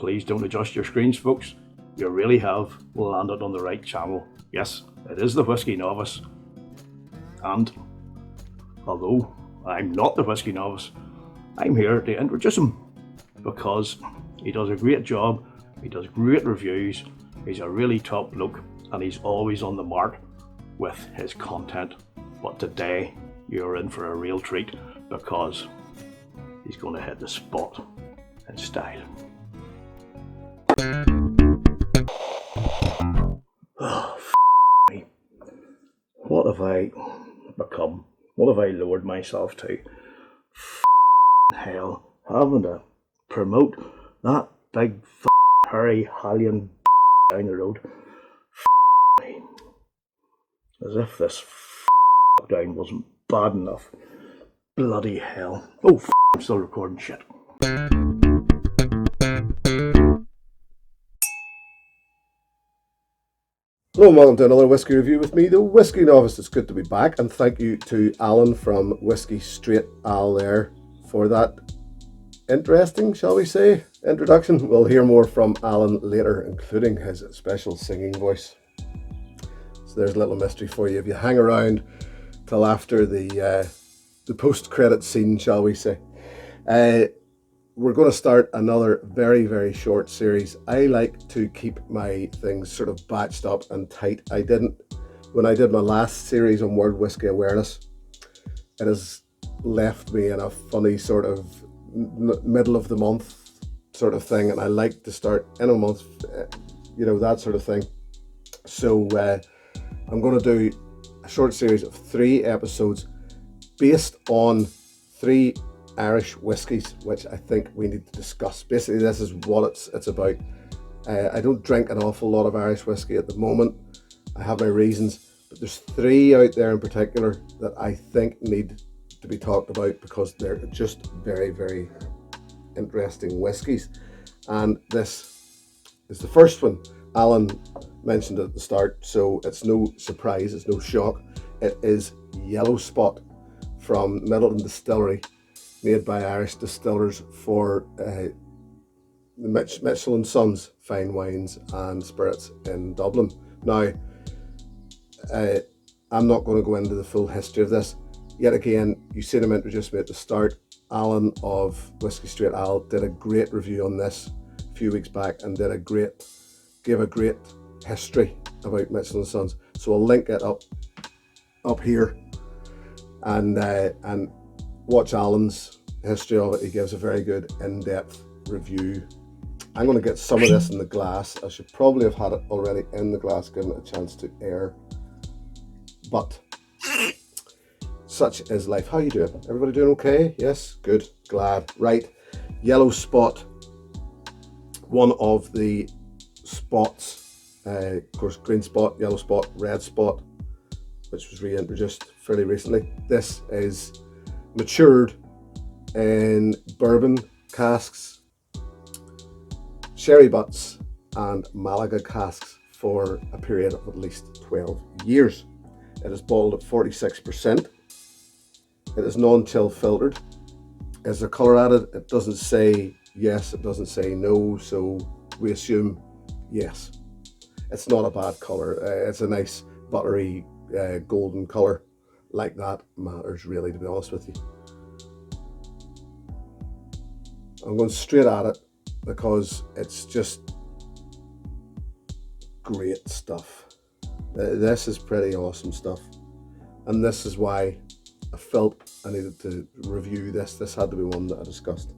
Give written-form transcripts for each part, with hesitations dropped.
please don't adjust your screens, folks. You really have landed on the right channel. Yes, it is the Whiskey Novice. And although I'm not the Whiskey Novice, I'm here to introduce him because he does a great job, he does great reviews, he's a really top bloke, and he's always on the mark with his content. But today, you're in for a real treat because he's going to hit the spot in style. Oh, me. What have I become? What have I lowered myself to? Hell, having to promote that big hairy Hallion down the road. Me. As if this down wasn't bad enough. Bloody hell. Oh, I'm still recording shit. Hello and welcome to another whiskey review with me, the Whiskey Novice. It's good to be back, and thank you to Alan from Whiskey Straight Al there for that interesting, shall we say, introduction. We'll hear more from Alan later, including his special singing voice. So there's a little mystery for you if you hang around till after the post-credit scene, shall we say. We're going to start another very, very short series. I like to keep my things sort of batched up and tight. When I did my last series on World Whiskey Awareness, it has left me in a funny sort of middle of the month sort of thing, and I like to start in a month, that sort of thing. So I'm going to do a short series of 3 episodes based on 3 Irish whiskies, which I think we need to discuss. Basically, this is what it's about. I don't drink an awful lot of Irish whiskey at the moment. I have my reasons, but there's 3 out there in particular that I think need to be talked about because they're just very, very interesting whiskies. And this is the first one. Alan mentioned it at the start, so it's no surprise, it's no shock. It is Yellow Spot from Midleton Distillery, made by Irish distillers for the Mitchell & Sons Fine Wines and Spirits in Dublin. Now, I'm not going to go into the full history of this. Yet again, you seen him introduce me at the start. Alan of Whiskey Straight Al did a great review on this a few weeks back and gave a great history about Mitchell & Sons. So I'll link it up here and watch Alan's history of it. He gives a very good in-depth review. I'm going to get some of this in the glass. I should probably have had it already in the glass, given it a chance to air. But such is life. How you doing? Everybody doing okay? Yes? Good. Glad. Right. Yellow Spot. One of the spots. Of course, green spot, yellow spot, red spot, which was reintroduced fairly recently. This is matured in bourbon casks, sherry butts, and Malaga casks for a period of at least 12 years. It is bottled at 46%. It is non-chill filtered. Is there colour added? It doesn't say yes, it doesn't say no, so we assume yes. It's not a bad colour. It's a nice buttery golden colour. Like that matters really, to be honest with you. I'm going straight at it because it's just great stuff. This is pretty awesome stuff, and this is why I felt I needed to review this. This had to be one that I discussed.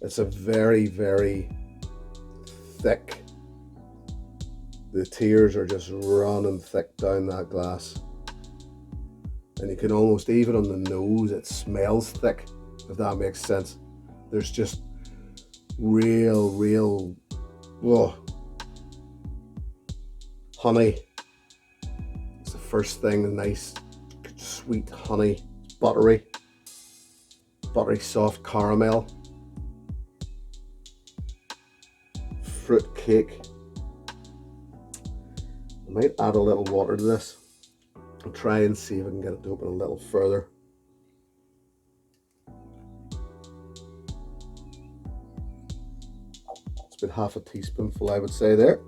It's a very, very thick. The tears are just running thick down that glass. And you can almost, even on the nose, it smells thick, if that makes sense. There's just real, honey. It's the first thing, a nice, sweet honey, buttery soft caramel, fruit cake. I might add a little water to this. I'll try and see if I can get it to open a little further. It's about half a teaspoonful, I would say there.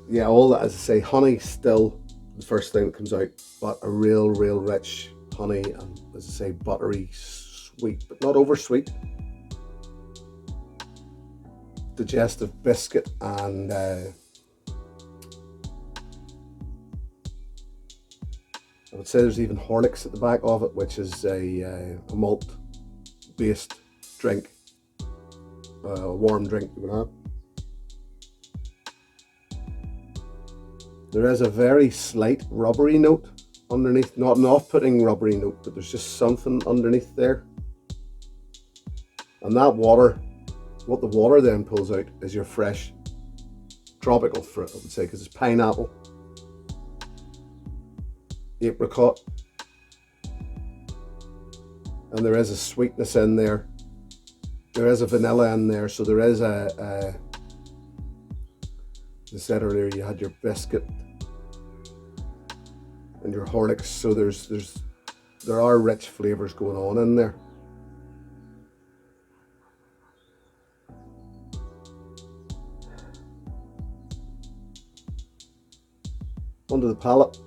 Yeah, all that, as I say, honey still the first thing that comes out, but a real rich honey, and as I say, buttery, sweet, but not over sweet. Digestive biscuit, and I would say there's even Horlicks at the back of it, which is a malt-based drink, a warm drink you would have. There is a very slight rubbery note underneath, not an off-putting rubbery note, but there's just something underneath there. And that water, what the water then pulls out is your fresh tropical fruit, I would say, because it's pineapple, apricot, and there is a sweetness in there. There is a vanilla in there, so there is as I said earlier, you had your biscuit and your Horlicks, so there are rich flavours going on in there. Onto the palate.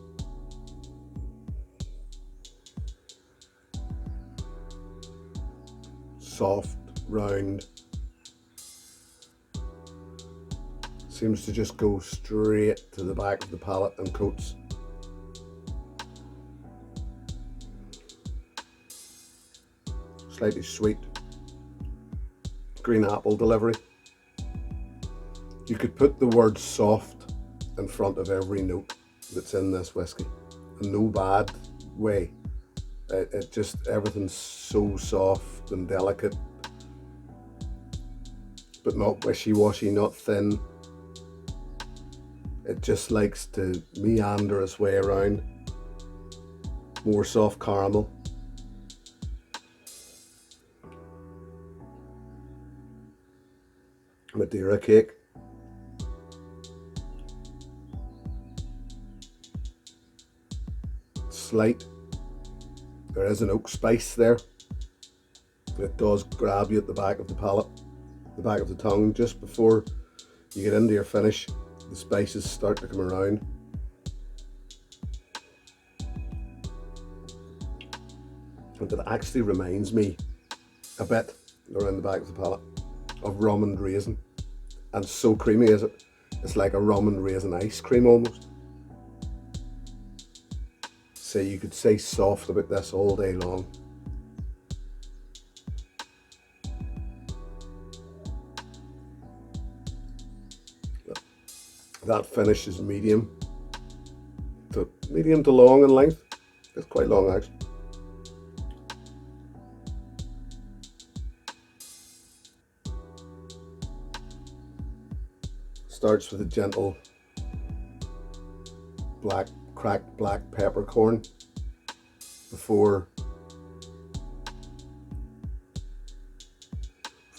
Soft, round. Seems to just go straight to the back of the palate and coats. Slightly sweet. Green apple delivery. You could put the word soft in front of every note that's in this whiskey. In no bad way. It just, everything's so soft and delicate, but not wishy-washy, not thin. It just likes to meander its way around. More soft caramel. Madeira cake. Slight. There is an oak spice there. It does grab you at the back of the palate, the back of the tongue, just before you get into your finish. The spices start to come around. And it actually reminds me a bit around the back of the palate of rum and raisin. And so creamy is it. It's like a rum and raisin ice cream almost. So you could say soft about this all day long. That finish is medium to long in length. It's quite long actually. Starts with a gentle cracked black peppercorn before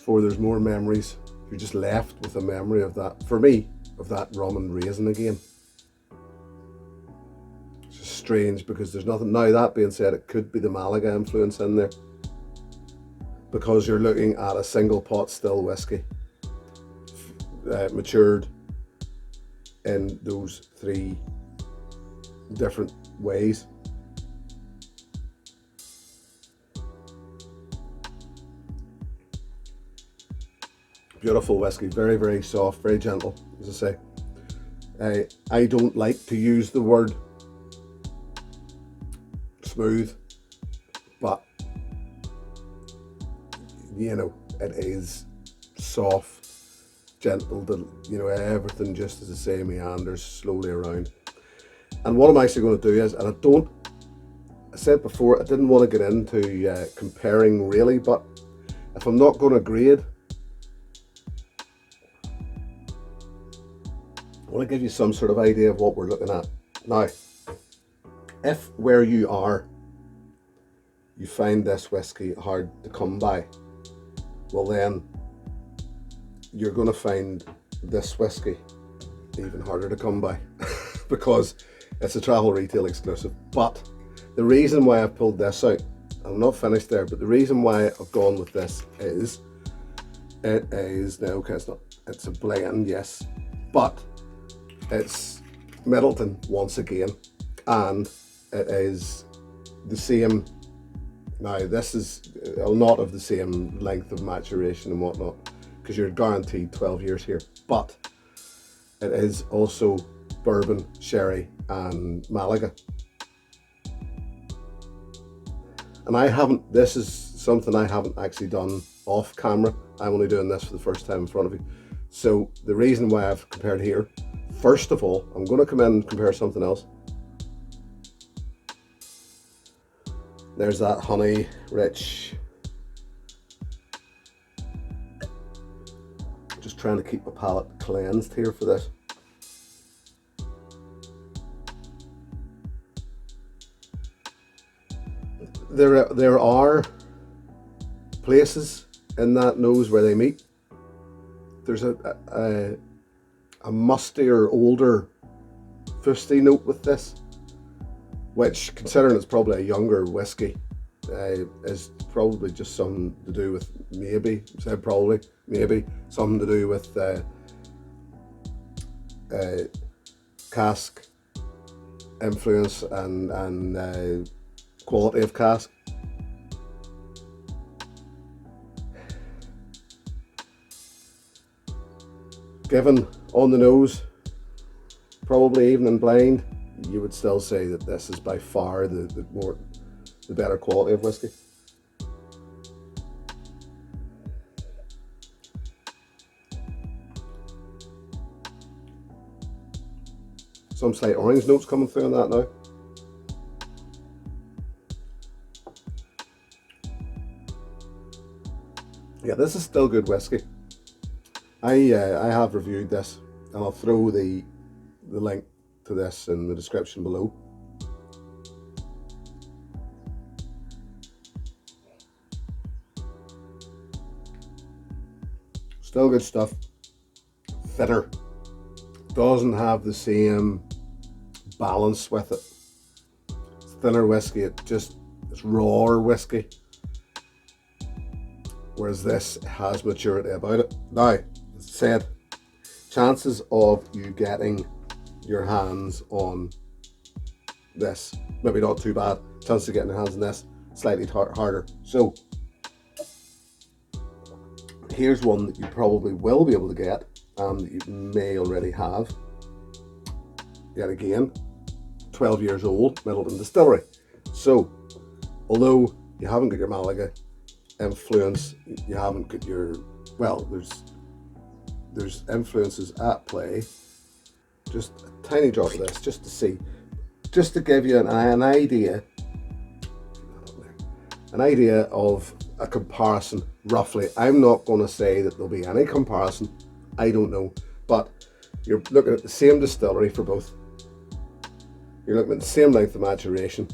there's more memories. You're just left with a memory of that, for me, of that rum and raisin again. It's just strange because there's nothing. Now, that being said, it could be the Malaga influence in there, because you're looking at a single pot still whiskey, matured in those three different ways. Beautiful whiskey, very, very soft, very gentle, as I say. I don't like to use the word smooth, but you know, it is soft, gentle, you know, everything, just as I say, meanders slowly around. And what I'm actually going to do is, and I said before, I didn't want to get into comparing really, but if I'm not going to grade, I want to give you some sort of idea of what we're looking at. Now, if where you are, you find this whiskey hard to come by, well then, you're going to find this whiskey even harder to come by because it's a travel retail exclusive. But the reason why I've pulled this out I'm not finished there, but the reason why I've gone with this is it is now, okay, it's a blend, yes, but it's Midleton once again, and it is the same. Now this is not of the same length of maturation and whatnot, because you're guaranteed 12 years here, but it is also bourbon, sherry and Malaga. And this is something I haven't actually done off camera. I'm only doing this for the first time in front of you. So the reason why I've compared here, first of all, I'm going to come in and compare something else. There's that honey rich. Just trying to keep my palate cleansed here for this. There are places in that nose where they meet. There's a mustier, older, fusty note with this, which, considering it's probably a younger whiskey, is probably just something to do with maybe something to do with cask influence and quality of cask. Given on the nose, probably even in blind, you would still say that this is by far the better quality of whiskey. Some slight orange notes coming through on that now. Yeah, this is still good whiskey. I have reviewed this, and I'll throw the link to this in the description below. Still good stuff. Thinner. Doesn't have the same balance with it. It's thinner whiskey. It's rawer whiskey. Whereas this has maturity about it. Now, as I said, chances of you getting your hands on this, maybe not too bad. Chances of getting your hands on this, slightly harder. So, here's one that you probably will be able to get, that you may already have. Yet again, 12 years old, Midleton Distillery. So, although you haven't got your Malaga influence, you haven't got your, well, there's influences at play. Just a tiny drop of this, just to see, just to give you an idea of a comparison, roughly. I'm not going to say that there'll be any comparison, I don't know, but you're looking at the same distillery for both. You're looking at the same length of maturation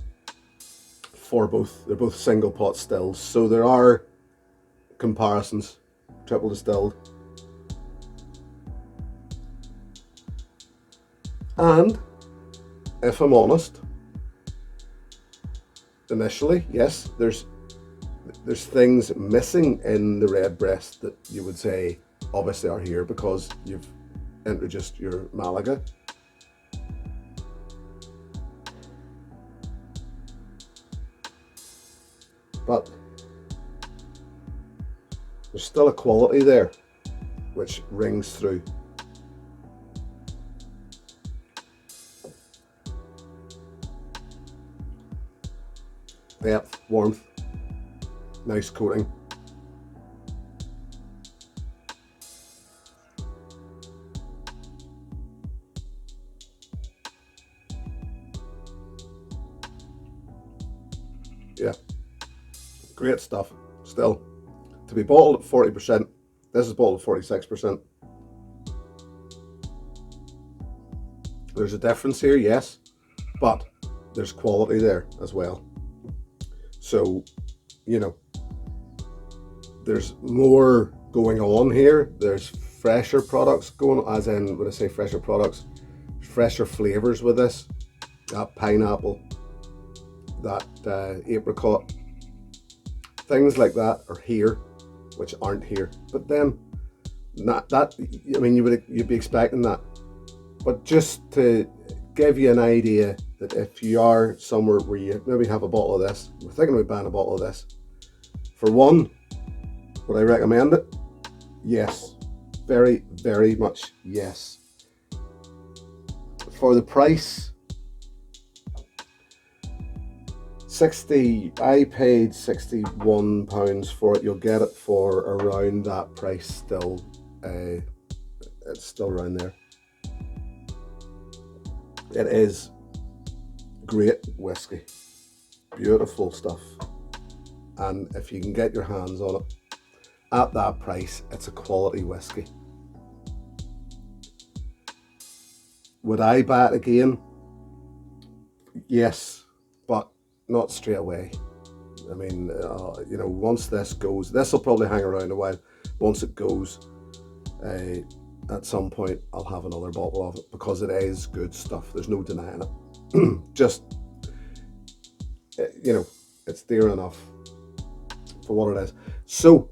for both. They're both single pot stills, so there are comparisons. Triple distilled. And if I'm honest, initially, yes, there's things missing in the redbreast that you would say obviously are here because you've introduced your Malaga. But there's still a quality there which rings through. Depth, warmth, nice coating. Yeah, great stuff. Still, to be bottled at 40%, this is bottled at 46%. There's a difference here, yes, but there's quality there as well. So, you know, there's more going on here. There's fresher products going on, as in, when I say fresher products, fresher flavors with this. That pineapple, that apricot, things like that are here, which aren't here. But then, not that, I mean, you'd be expecting that. But just to give you an idea that if you are somewhere where you maybe have a bottle of this, we're thinking about buying a bottle of this. For one, would I recommend it? Yes. Very, very much yes. For the price, I paid £61 for it. You'll get it for around that price still. It's still around there. It is great whiskey, beautiful stuff, and if you can get your hands on it at that price, it's a quality whiskey. Would I buy it again? Yes, but not straight away. I mean, once this goes, this will probably hang around a while. Once it goes, at some point I'll have another bottle of it, because it is good stuff. There's no denying it. Just, it's dear enough for what it is. So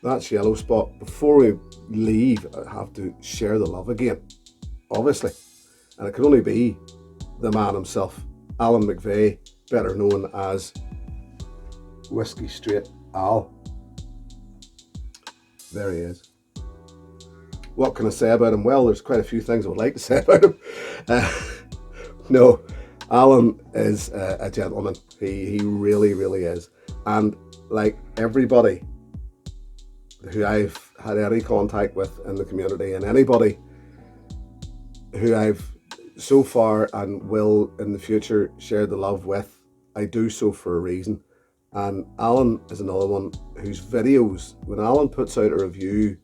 that's Yellow Spot. Before we leave, I have to share the love again, obviously, and it can only be the man himself, Alan McVeigh, better known as Whiskey Straight Al. There he is. What can I say about him? Well, there's quite a few things I would like to say about him. No, Alan is a gentleman. He really, really is. And like everybody who I've had any contact with in the community, and anybody who I've so far and will in the future share the love with, I do so for a reason. And Alan is another one whose videos, when Alan puts out a review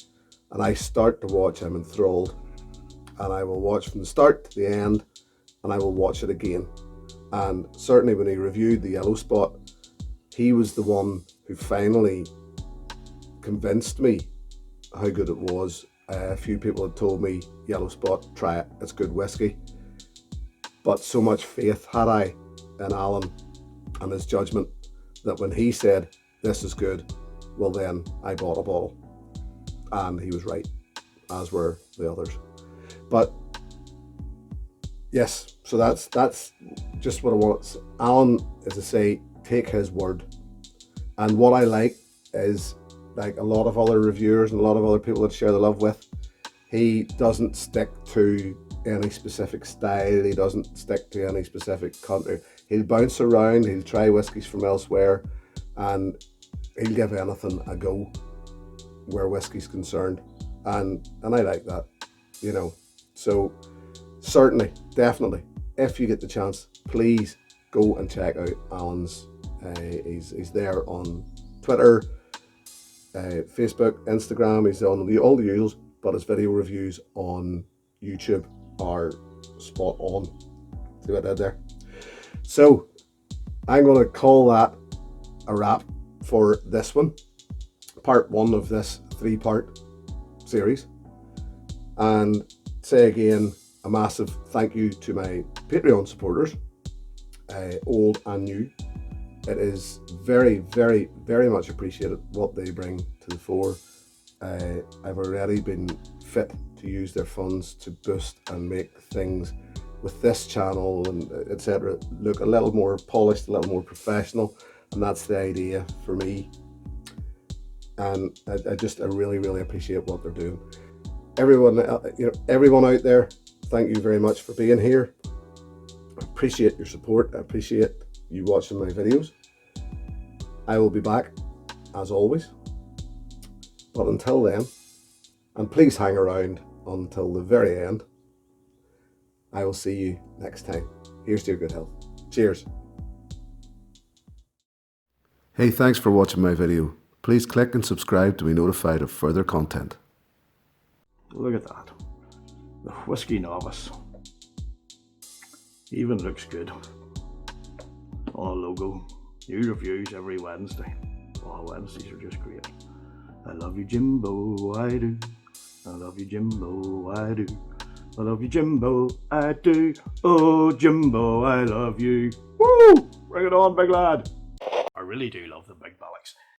and I start to watch, I'm enthralled, and I will watch from the start to the end, and I will watch it again. And certainly when he reviewed the Yellow Spot, he was the one who finally convinced me how good it was. A few people had told me, Yellow Spot, try it, it's good whiskey. But so much faith had I in Alan and his judgment that when he said, this is good, well then I bought a bottle. And he was right, as were the others. But yes, so that's just what I want. Alan, as I say, take his word. And what I like is, like a lot of other reviewers and a lot of other people that share the love with, he doesn't stick to any specific style. He doesn't stick to any specific country. He'll bounce around. He'll try whiskies from elsewhere, and he'll give anything a go where whiskey's concerned. And I like that, So certainly, definitely, if you get the chance, please go and check out Alan's. He's there on Twitter, Facebook, Instagram. He's on all the usuals, but his video reviews on YouTube are spot on. See what I did there? So I'm going to call that a wrap for this one, part one of this 3-part series, and say again a massive thank you to my Patreon supporters, old and new. It is very, very, very much appreciated what they bring to the fore. I've already been fit to use their funds to boost and make things with this channel and etc. look a little more polished, a little more professional, and that's the idea for me. And I really, really appreciate what they're doing. Everyone out there, thank you very much for being here. I appreciate your support. I appreciate you watching my videos. I will be back as always, but until then, and please hang around until the very end, I will see you next time. Here's to your good health. Cheers. Hey, thanks for watching my video. Please click and subscribe to be notified of further content. Look at that. The Whiskey Novice. Even looks good on a logo. New reviews every Wednesday. Oh, Wednesdays are just great. I love you, Jimbo, I do. I love you, Jimbo, I do. I love you, Jimbo, I do. Oh, Jimbo, I love you. Woo! Bring it on, big lad. really do love the big ballocks.